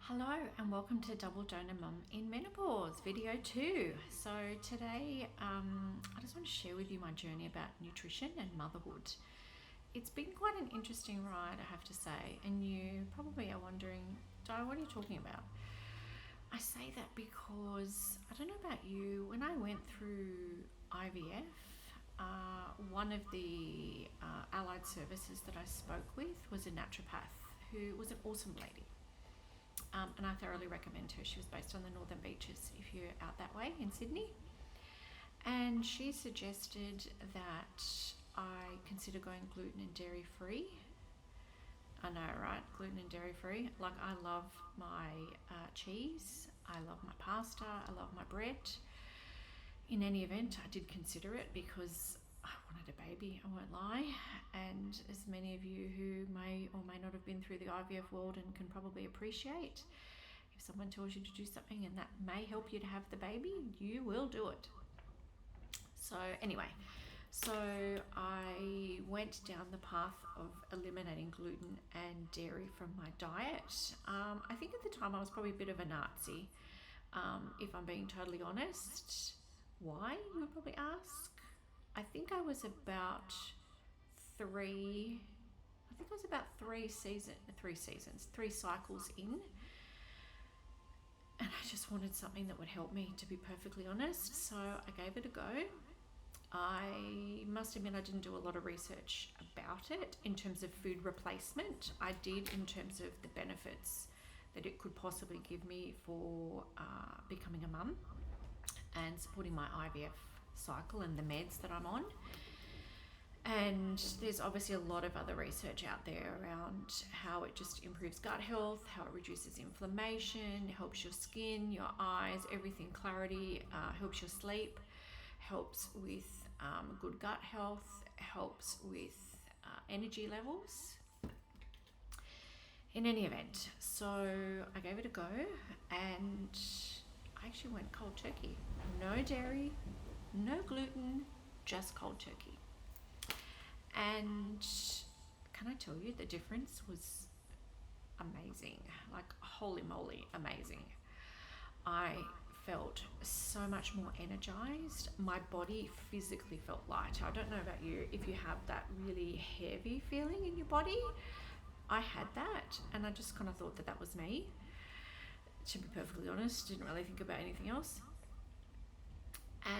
Hello and welcome to Double Donor Mum in Menopause video 2. So today I just want to share with you my journey about nutrition and motherhood. It's been quite an interesting ride, I have to say, and you probably are wondering, Di, what are you talking about? I say that because I don't know about you, when I went through IVF, one of the allied services that I spoke with was a naturopath who was an awesome lady. And I thoroughly recommend her. She was based on the Northern Beaches if you're out that way in Sydney. And she suggested that I consider going gluten and dairy free. I know, right? Gluten and dairy free. Like, I love my cheese, I love my pasta, I love my bread. In any event, I did consider it because I wanted a baby, I won't lie. And as many of you who may or may not have been through the IVF world and can probably appreciate, if someone tells you to do something and that may help you to have the baby, you will do it. So anyway, I went down the path of eliminating gluten and dairy from my diet. I think at the time I was probably a bit of a Nazi, if I'm being totally honest. Why, you would probably ask? I think I was about three cycles in, and I just wanted something that would help me, to be perfectly honest. So I gave it a go. I must admit I didn't do a lot of research about it in terms of food replacement. I did in terms of the benefits that it could possibly give me for becoming a mum and supporting my IVF cycle and the meds that I'm on. And there's obviously a lot of other research out there around how it just improves gut health, how it reduces inflammation, helps your skin, your eyes, everything, clarity, helps your sleep, helps with good gut health, helps with energy levels. In any event, so I gave it a go and I actually went cold turkey. No dairy, no gluten, just cold turkey. And can I tell you, the difference was amazing. Like, holy moly, amazing. I felt so much more energized. My body physically felt lighter. I don't know about you, if you have that really heavy feeling in your body. I had that, and I just kind of thought that was me. To be perfectly honest, didn't really think about anything else.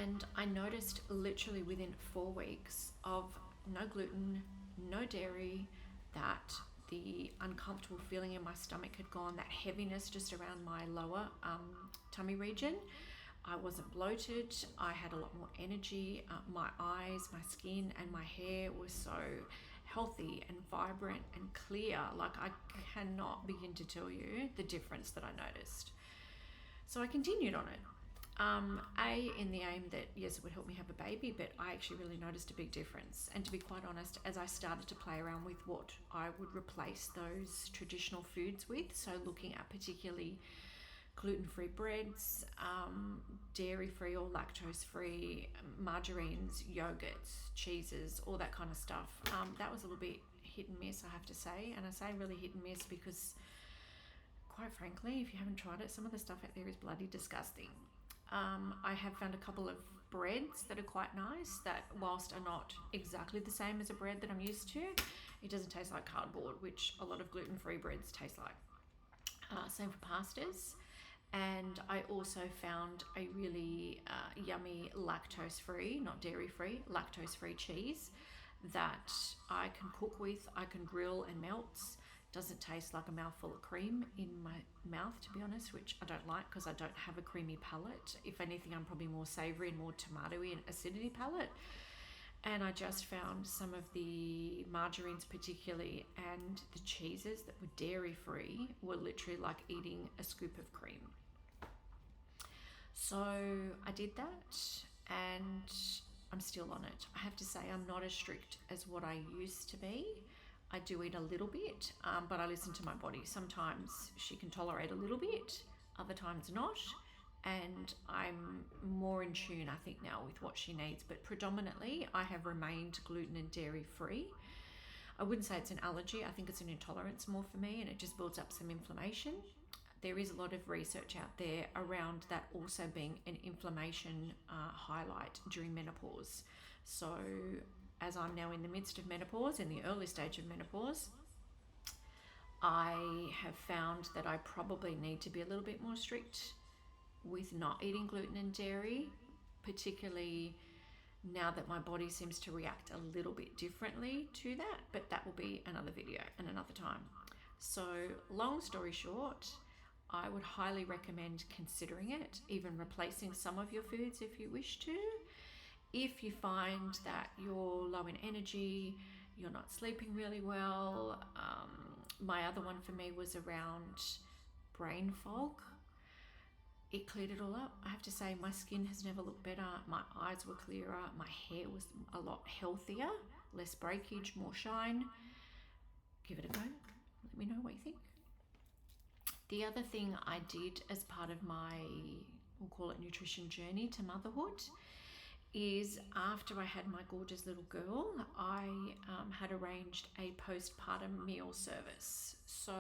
And I noticed literally within 4 weeks of no gluten, no dairy, that the uncomfortable feeling in my stomach had gone, that heaviness just around my lower tummy region. I wasn't bloated. I had a lot more energy. My eyes, my skin, and my hair were so healthy and vibrant and clear. Like, I cannot begin to tell you the difference that I noticed. So I continued on it. In the aim that, yes, it would help me have a baby, but I actually really noticed a big difference. And to be quite honest, as I started to play around with what I would replace those traditional foods with, so looking at particularly gluten-free breads, dairy-free or lactose-free, margarines, yogurts, cheeses, all that kind of stuff, that was a little bit hit and miss, I have to say. And I say really hit and miss because, quite frankly, if you haven't tried it, some of the stuff out there is bloody disgusting. I have found a couple of breads that are quite nice, that whilst are not exactly the same as a bread that I'm used to, it doesn't taste like cardboard, which a lot of gluten-free breads taste like. Same for pastas. And I also found a really yummy lactose-free, not dairy-free, lactose-free cheese that I can cook with, I can grill and melts. Doesn't taste like a mouthful of cream in my mouth, to be honest, which I don't like because I don't have a creamy palate. If anything, I'm probably more savoury and more tomatoey and acidity palate. And I just found some of the margarines particularly and the cheeses that were dairy-free were literally like eating a scoop of cream. So I did that and I'm still on it. I have to say I'm not as strict as what I used to be. I do eat a little bit, but I listen to my body. Sometimes she can tolerate a little bit, other times not. And I'm more in tune, I think, now with what she needs. But predominantly, I have remained gluten and dairy free. I wouldn't say it's an allergy. I think it's an intolerance more for me, and it just builds up some inflammation. there is a lot of research out there around that also being an inflammation highlight during menopause. So as I'm now in the midst of menopause, in the early stage of menopause, I have found that I probably need to be a little bit more strict with not eating gluten and dairy, particularly now that my body seems to react a little bit differently to that, but that will be another video and another time. So long story short, I would highly recommend considering it, even replacing some of your foods if you wish to. If you find that you're low in energy, you're not sleeping really well, my other one for me was around brain fog. It cleared it all up. I have to say, my skin has never looked better. My eyes were clearer. My hair was a lot healthier, less breakage, more shine. Give it a go. Let me know what you think. The other thing I did as part of my, we'll call it nutrition journey to motherhood, is after I had my gorgeous little girl, I had arranged a postpartum meal service. So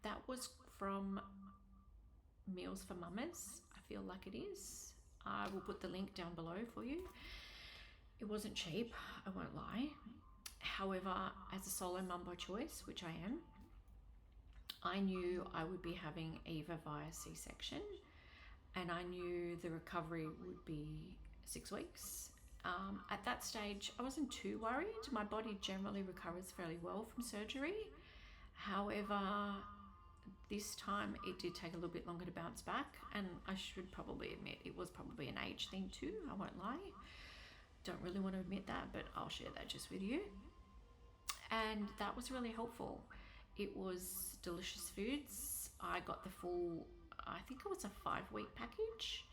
that was from Meals for Mamas, I feel like it is. I will put the link down below for you. It wasn't cheap, I won't lie. However, as a solo mum by choice, which I am, I knew I would be having Eva via C-section, and I knew the recovery would be 6 weeks. At that stage, I wasn't too worried. My body generally recovers fairly well from surgery. However, this time it did take a little bit longer to bounce back, and I should probably admit it was probably an age thing too, I won't lie. Don't really want to admit that, but I'll share that just with you. And that was really helpful. It was delicious foods. I got the full, I think it was a 5-week package,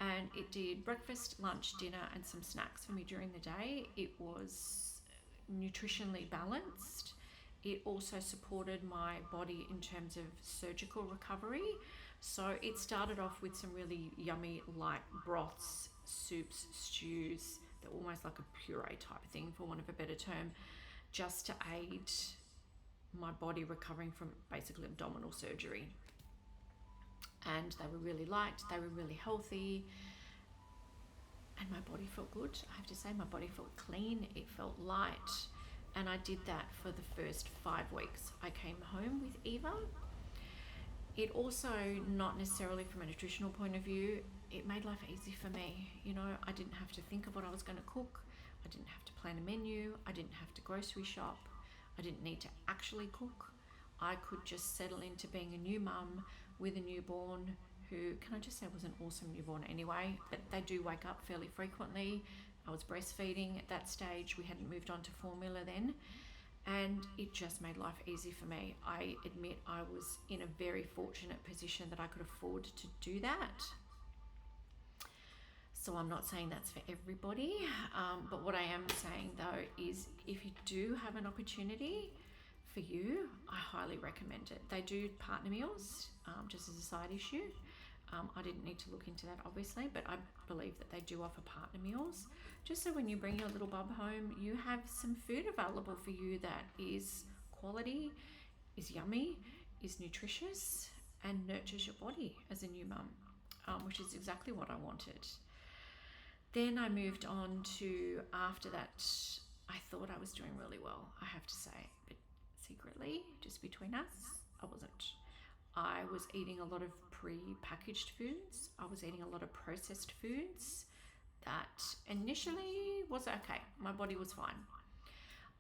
and it did breakfast, lunch, dinner, and some snacks for me during the day. It was nutritionally balanced. It also supported my body in terms of surgical recovery. So it started off with some really yummy light broths, soups, stews. They're almost like a puree type thing, for want of a better term, just to aid my body recovering from basically abdominal surgery. And they were really light, they were really healthy, and my body felt good. I have to say, my body felt clean, it felt light. And I did that for the first 5 weeks. I came home with Eva. It also, not necessarily from a nutritional point of view, it made life easy for me. You know, I didn't have to think of what I was going to cook. I didn't have to plan a menu. I didn't have to grocery shop. I didn't need to actually cook. I could just settle into being a new mum with a newborn who, can I just say, was an awesome newborn anyway, but they do wake up fairly frequently. I was breastfeeding at that stage. We hadn't moved on to formula then, and it just made life easy for me. I admit I was in a very fortunate position that I could afford to do that. So I'm not saying that's for everybody, but what I am saying though is if you do have an opportunity for you, I highly recommend it. They do partner meals, just as a side issue. I didn't need to look into that obviously, but I believe that they do offer partner meals, just so when you bring your little bub home, you have some food available for you that is quality, is yummy, is nutritious, and nurtures your body as a new mum, which is exactly what I wanted. Then I moved on to, after that, I thought I was doing really well, I have to say, but secretly, just between us, I wasn't. I was eating a lot of pre-packaged foods. I was eating a lot of processed foods that initially was okay. My body was fine.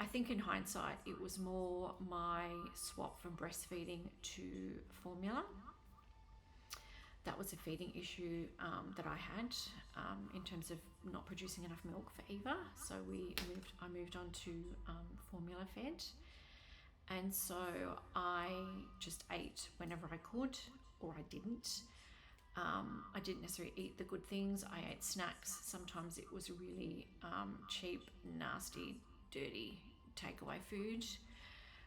I think in hindsight, it was more my swap from breastfeeding to formula. That was a feeding issue that I had in terms of not producing enough milk for Eva. So I moved on to formula fed. And so I just ate whenever I could, or I didn't. I didn't necessarily eat the good things. I ate snacks. Sometimes it was really cheap, nasty, dirty takeaway food.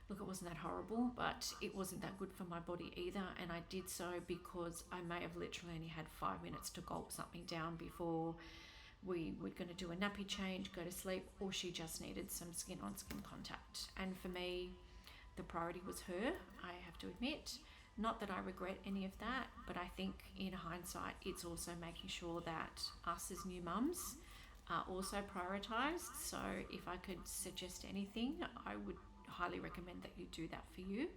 Look, it wasn't that horrible, but it wasn't that good for my body either. And I did so because I may have literally only had 5 minutes to gulp something down before we were going to do a nappy change, go to sleep, or she just needed some skin-on-skin contact. And for me, the priority was her, I have to admit. Not that I regret any of that, but I think in hindsight, it's also making sure that us as new mums are also prioritised. So if I could suggest anything, I would highly recommend that you do that for you.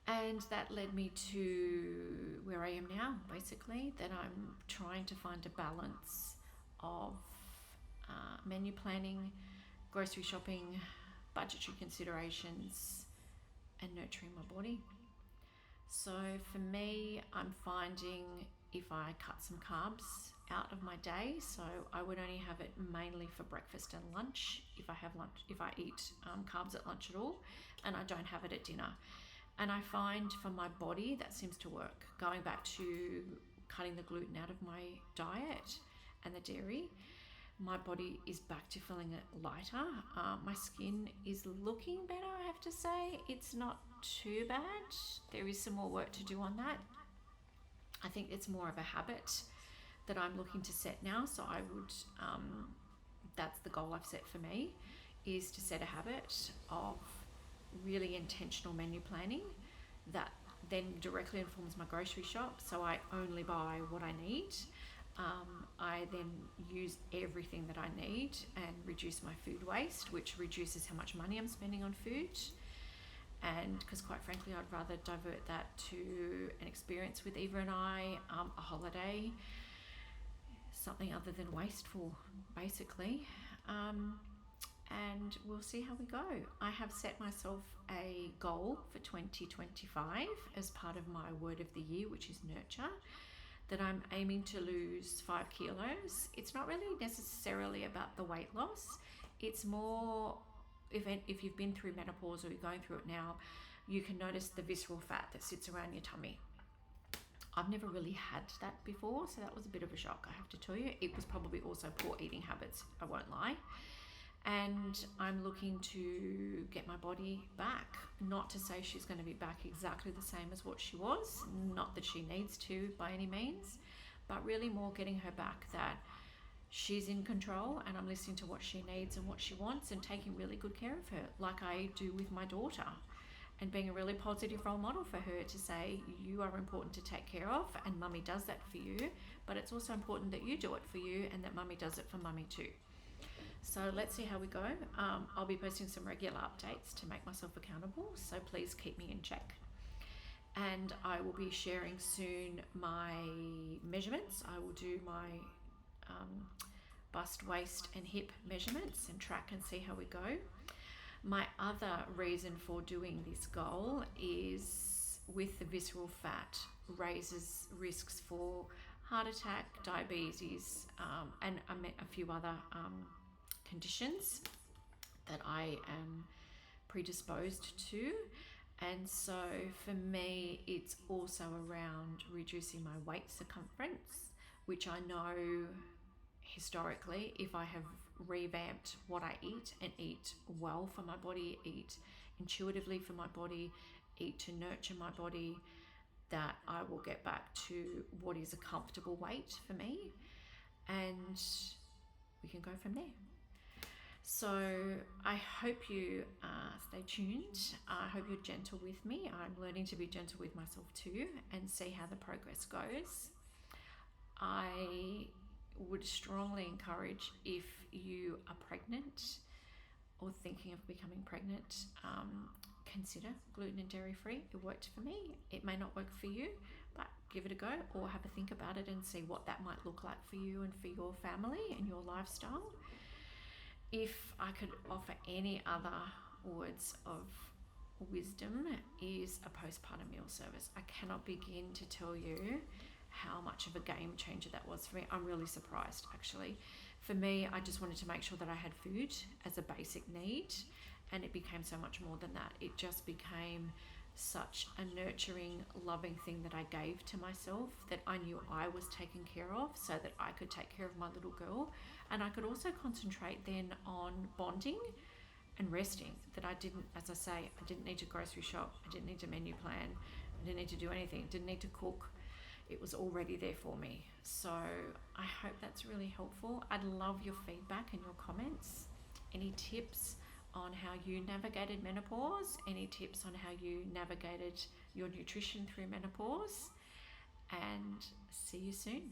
And that led me to where I am now, basically, that I'm trying to find a balance of menu planning, grocery shopping, budgetary considerations, and nurturing my body. So for me, I'm finding if I cut some carbs out of my day, so I would only have it mainly for breakfast and lunch if I eat carbs at lunch at all, and I don't have it at dinner. And I find for my body that seems to work. Going back to cutting the gluten out of my diet and the dairy, my body is back to feeling it lighter. My skin is looking better, I have to say. It's not too bad. There is some more work to do on that. I think it's more of a habit that I'm looking to set now. So I would, that's the goal I've set for me, is to set a habit of really intentional menu planning that then directly informs my grocery shop. So I only buy what I need. I then use everything that I need and reduce my food waste, which reduces how much money I'm spending on food. And because quite frankly, I'd rather divert that to an experience with Eva and I, a holiday, something other than wasteful, basically. And we'll see how we go. I have set myself a goal for 2025 as part of my word of the year, which is nurture, that I'm aiming to lose 5 kilos. It's not really necessarily about the weight loss. It's more, if you've been through menopause or you're going through it now, you can notice the visceral fat that sits around your tummy. I've never really had that before, so that was a bit of a shock, I have to tell you. It was probably also poor eating habits, I won't lie. And I'm looking to get my body back. Not to say she's going to be back exactly the same as what she was, not that she needs to by any means, but really more getting her back, that she's in control and I'm listening to what she needs and what she wants and taking really good care of her, like I do with my daughter, and being a really positive role model for her to say, you are important to take care of and mummy does that for you, but it's also important that you do it for you and that mummy does it for mummy too. So let's see how we go. I'll be posting some regular updates to make myself accountable, so please keep me in check. And I will be sharing soon my measurements. I will do my bust, waist and hip measurements and track and see how we go. My other reason for doing this goal is with the visceral fat raises risks for heart attack, diabetes, and a few other conditions that I am predisposed to. And so for me, it's also around reducing my waist circumference, which I know historically, if I have revamped what I eat and eat well for my body, eat intuitively for my body, eat to nurture my body, that I will get back to what is a comfortable weight for me, and we can go from there. So I hope you stay tuned. I hope you're gentle with me. I'm learning to be gentle with myself too and see how the progress goes. I would strongly encourage, if you are pregnant or thinking of becoming pregnant, consider gluten and dairy free. It worked for me. It may not work for you, but give it a go, or have a think about it and see what that might look like for you and for your family and your lifestyle. If I could offer any other words of wisdom, is a postpartum meal service. I cannot begin to tell you how much of a game changer that was for me. I'm really surprised, actually. For me, I just wanted to make sure that I had food as a basic need, and it became so much more than that. It just became such a nurturing, loving thing that I gave to myself, that I knew I was taken care of so that I could take care of my little girl, and I could also concentrate then on bonding and resting, that I didn't, as I say, I didn't need to grocery shop, I didn't need to menu plan, I didn't need to do anything, didn't need to cook. It was already there for me. So I hope that's really helpful. I'd love your feedback and your comments, any tips on how you navigated menopause, any tips on how you navigated your nutrition through menopause, and see you soon.